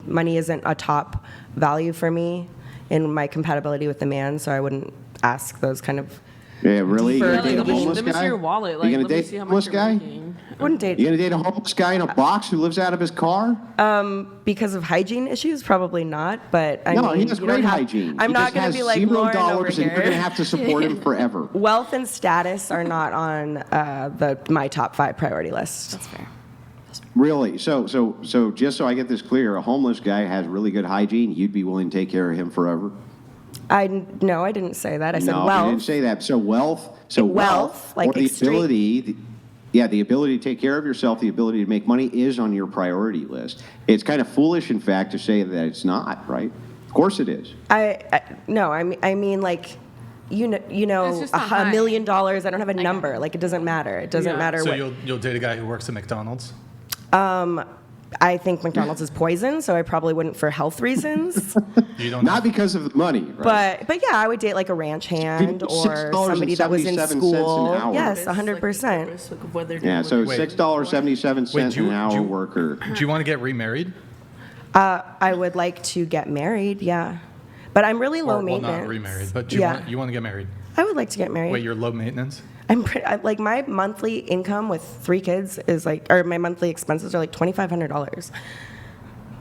money isn't a top value for me in my compatibility with the man, so I wouldn't ask those kind of. Yeah, really? Deeper You're gonna date a digging. homeless Let me see guy? your wallet. You Like, gonna let me date see a how homeless much you're guy? making. Wouldn't date You gonna date a homeless guy in a box who lives out of his car? because of hygiene issues, probably not. But I No, mean, he has you don't great have- hygiene. I'm He not just going has to be like Lauren over $0, and you're gonna here. have to support him forever. Wealth and status are not on my top 5 priority list. That's fair. Really? So just so I get this clear, a homeless guy has really good hygiene. You'd be willing to take care of him forever? No, I didn't say that. I said No, wealth. you didn't say that. So wealth, Wealth, like or the extreme- ability, the ability to take care of yourself, the ability to make money is on your priority list. It's kind of foolish, in fact, to say that it's not, right? Of course it is. No, I mean like. It's just not $1 high. million. I don't have a number. Like it doesn't matter. It doesn't Yeah. matter So what. you'll date a guy who works at McDonald's? I think McDonald's is poison, so I probably wouldn't for health reasons. You don't Not because of the money, right? But yeah, I would date like a ranch hand or $6.77 somebody that was in an school. hour. Yes, Like, 100%. regardless of what they're Yeah, doing so with their life. $6.77 Wait, do you- an hour do you- worker. Do you want to get remarried? I would like to get married, yeah. But I'm really low Or, well, maintenance. not remarried, but do you, Yeah. want, you want to get married? I would like to get married. Wait, you're low maintenance? Like my monthly income with 3 kids is like, or my monthly expenses are like $2,500.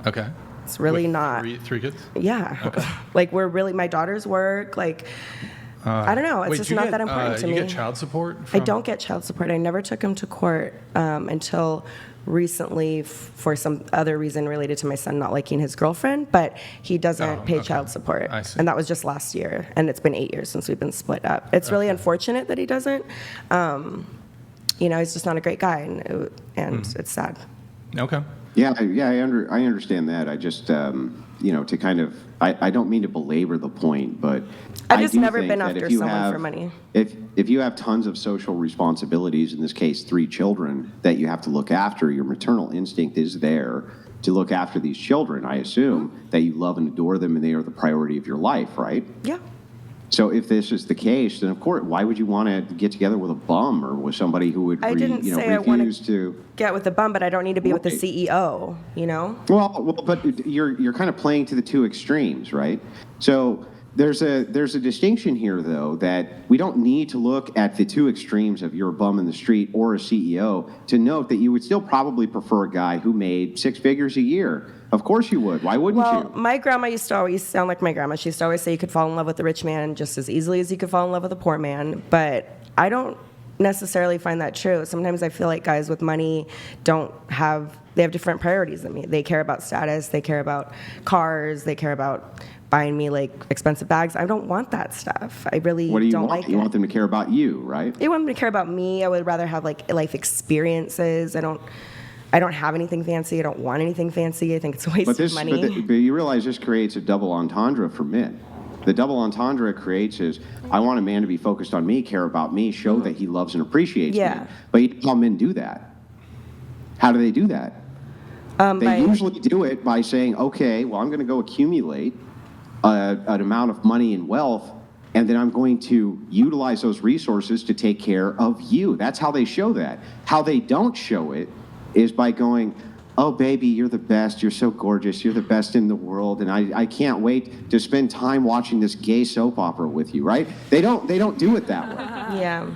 Okay. It's really With not. Three kids? Yeah. Like we're really, my daughters work, like, I don't know. It's Wait, just do you not get, that important to you me. get child support? I From, don't get child support. I never took him to court until recently for some other reason related to my son not liking his girlfriend, but he doesn't Oh, pay okay. child support. I see. And that was just last year, and it's been 8 years since we've been split up. It's really unfortunate that he doesn't. He's just not a great guy, and it's sad. Okay. Yeah, I understand that. I just, to kind of, I don't mean to belabor the point, but I've just do never think been that after if you someone have- for money. If you have tons of social responsibilities, in this case 3 children, that you have to look after, your maternal instinct is there to look after these children. I assume that you love and adore them and they are the priority of your life, right? Yeah. So if this is the case, then of course, why would you want to get together with a bum or with somebody who would I didn't say I want refuse to? get with the bum, but I don't need to be with the Right. CEO, Well, but you're kind of playing to the 2 extremes, right? So there's a distinction here, though, that we don't need to look at the 2 extremes of you're a bum in the street or a CEO to note that you would still probably prefer a guy who made 6 figures a year. Of course you would. Why wouldn't Well, you? my grandma used to always sound like my grandma. She used to always say you could fall in love with a rich man just as easily as you could fall in love with a poor man. But I don't necessarily find that true. Sometimes I feel like guys with money they have different priorities than me. They care about status, they care about cars, they care about buying me like expensive bags. I don't want that stuff. I really What do you don't want? like You it. want them to care about you, right? They want them to care about me. I would rather have like life experiences. I don't have anything fancy. I don't want anything fancy. I think it's a waste of money. But you realize this creates a double entendre for men. The double entendre it creates is, I want a man to be focused on me, care about me, show that he loves and appreciates Yeah. me. But you know how men do that. How do they do that? They usually do it by saying, okay, well, I'm going to go accumulate an amount of money and wealth, and then I'm going to utilize those resources to take care of you. That's how they show that. How they don't show it is by going, oh, baby, you're the best. You're so gorgeous. You're the best in the world. And I can't wait to spend time watching this gay soap opera with you, right? They don't do it that way. Yeah.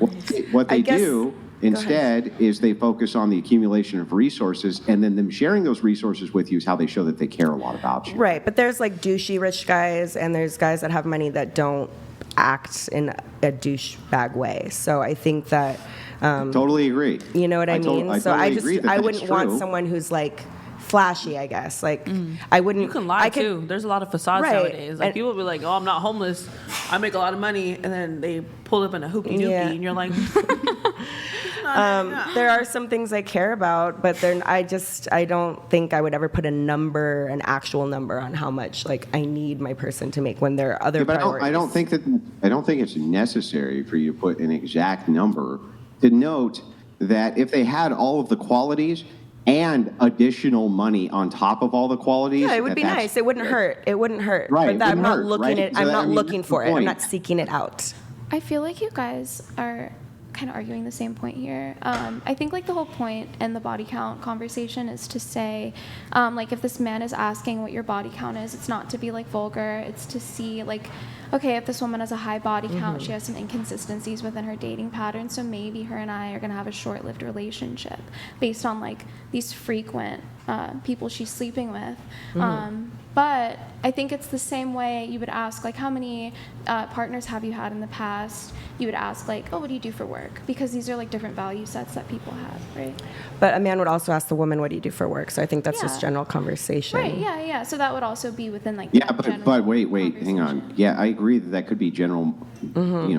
What I they guess- do instead is they focus on the accumulation of resources, and then them sharing those resources with you is how they show that they care a lot about you. Right, but there's like douchey rich guys, and there's guys that have money that don't act in a douchebag way. So I think that, Totally agree. you know what I mean? So totally agree that I that's wouldn't want true. someone who's like flashy, I guess. Like I wouldn't. You can lie too. There's a lot of facades Right. nowadays. Like And- people be like, "Oh, I'm not homeless. I make a lot of money," and then they pull up in a hoopty doopty, Yeah. and you're like, There are some things I care about, but then I don't think I would ever put an actual number on how much like I need my person to make when there are other Yeah, but priorities. I don't think it's necessary for you to put an exact number to note that if they had all of the qualities and additional money on top of all the qualities. Yeah, it would be that's- nice. It wouldn't hurt. It wouldn't hurt. Right, But it that I'm wouldn't not hurt, looking right? at. So I'm that- not I mean, looking that's for the it. I'm point. not seeking it out. I feel like you guys are kind of arguing the same point here. I think like the whole point in the body count conversation is to say, like if this man is asking what your body count is, it's not to be like vulgar. It's to see like, okay, if this woman has a high body count, she has some inconsistencies within her dating pattern. So maybe her and I are gonna have a short-lived relationship based on like these frequent people she's sleeping with. But I think it's the same way you would ask, like, how many partners have you had in the past? You would ask, like, oh, what do you do for work? Because these are, like, different value sets that people have, right? But a man would also ask the woman, what do you do for work? So I think that's just Yeah. general conversation. Right, yeah. So that would also be within, like, Yeah, that but general wait, hang on. conversation. Yeah, I agree that that could be general,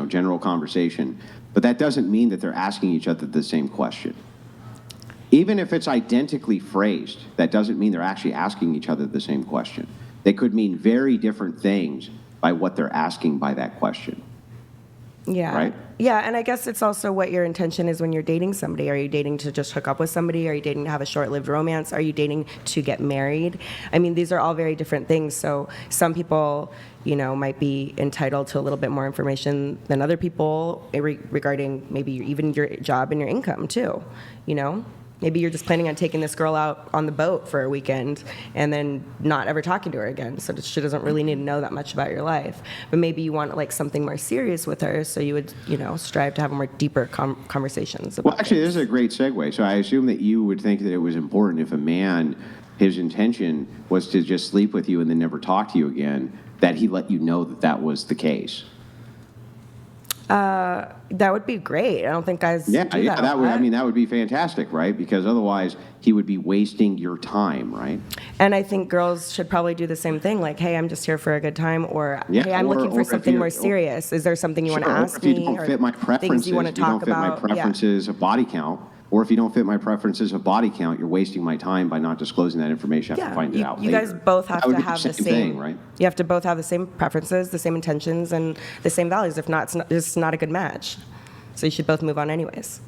general conversation. But that doesn't mean that they're asking each other the same question. Even if it's identically phrased, that doesn't mean they're actually asking each other the same question. They could mean very different things by what they're asking by that question. Yeah. Right? Yeah, and I guess it's also what your intention is when you're dating somebody. Are you dating to just hook up with somebody? Are you dating to have a short-lived romance? Are you dating to get married? I mean, these are all very different things. So some people, might be entitled to a little bit more information than other people regarding maybe even your job and your income too, Maybe you're just planning on taking this girl out on the boat for a weekend and then not ever talking to her again. So she doesn't really need to know that much about your life. But maybe you want like something more serious with her, so you would, strive to have more deeper conversations about Well, actually, things. this is a great segue. So I assume that you would think that it was important if a man, his intention was to just sleep with you and then never talk to you again, that he let you know that that was the case. That would be great. I don't think guys Yeah, do that. that a would, lot. that would be fantastic, right? Because otherwise, he would be wasting your time, right? And I think girls should probably do the same thing. Like, hey, I'm just here for a good time, or Yeah, hey, I'm or- looking or for if something you're- more serious. Is there something you want to Sure, or ask if you me, don't or fit my things preferences, you want to if you don't talk fit my about? preferences of body count, or if you don't fit my preferences of body count, you're wasting my time by not disclosing that information. I have to find it you, out you later. guys both have That would to be have the same thing, right? You have to both have the same preferences, the same intentions, and the same values. If not, it's not a good match. So you should both move on anyways.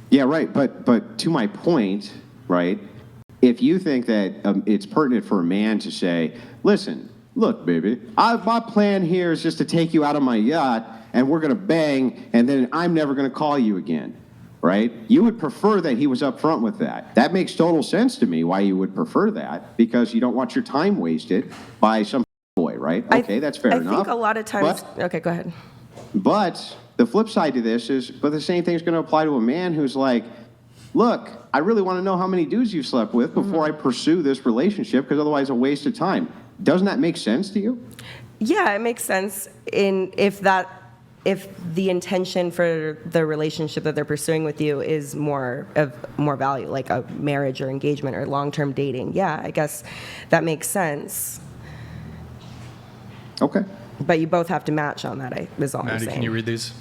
Yeah, right. But to my point, right? If you think that it's pertinent for a man to say, "Listen, look, baby, my plan here is just to take you out on my yacht, and we're gonna bang, and then I'm never gonna call you again," right? You would prefer that he was upfront with that. That makes total sense to me. Why you would prefer that? Because you don't want your time wasted by some boy, right? Okay, that's fair enough. I think a lot of times. But- Okay, go ahead. But the flip side to this is, but the same thing's going to apply to a man who's like, look, I really want to know how many dudes you've slept with before I pursue this relationship, because otherwise a waste of time. Doesn't that make sense to you? Yeah, it makes sense if the intention for the relationship that they're pursuing with you is more value, like a marriage or engagement or long-term dating. Yeah, I guess that makes sense. Okay. But you both have to match on that. Is all I'm Maddie, saying. can you read these?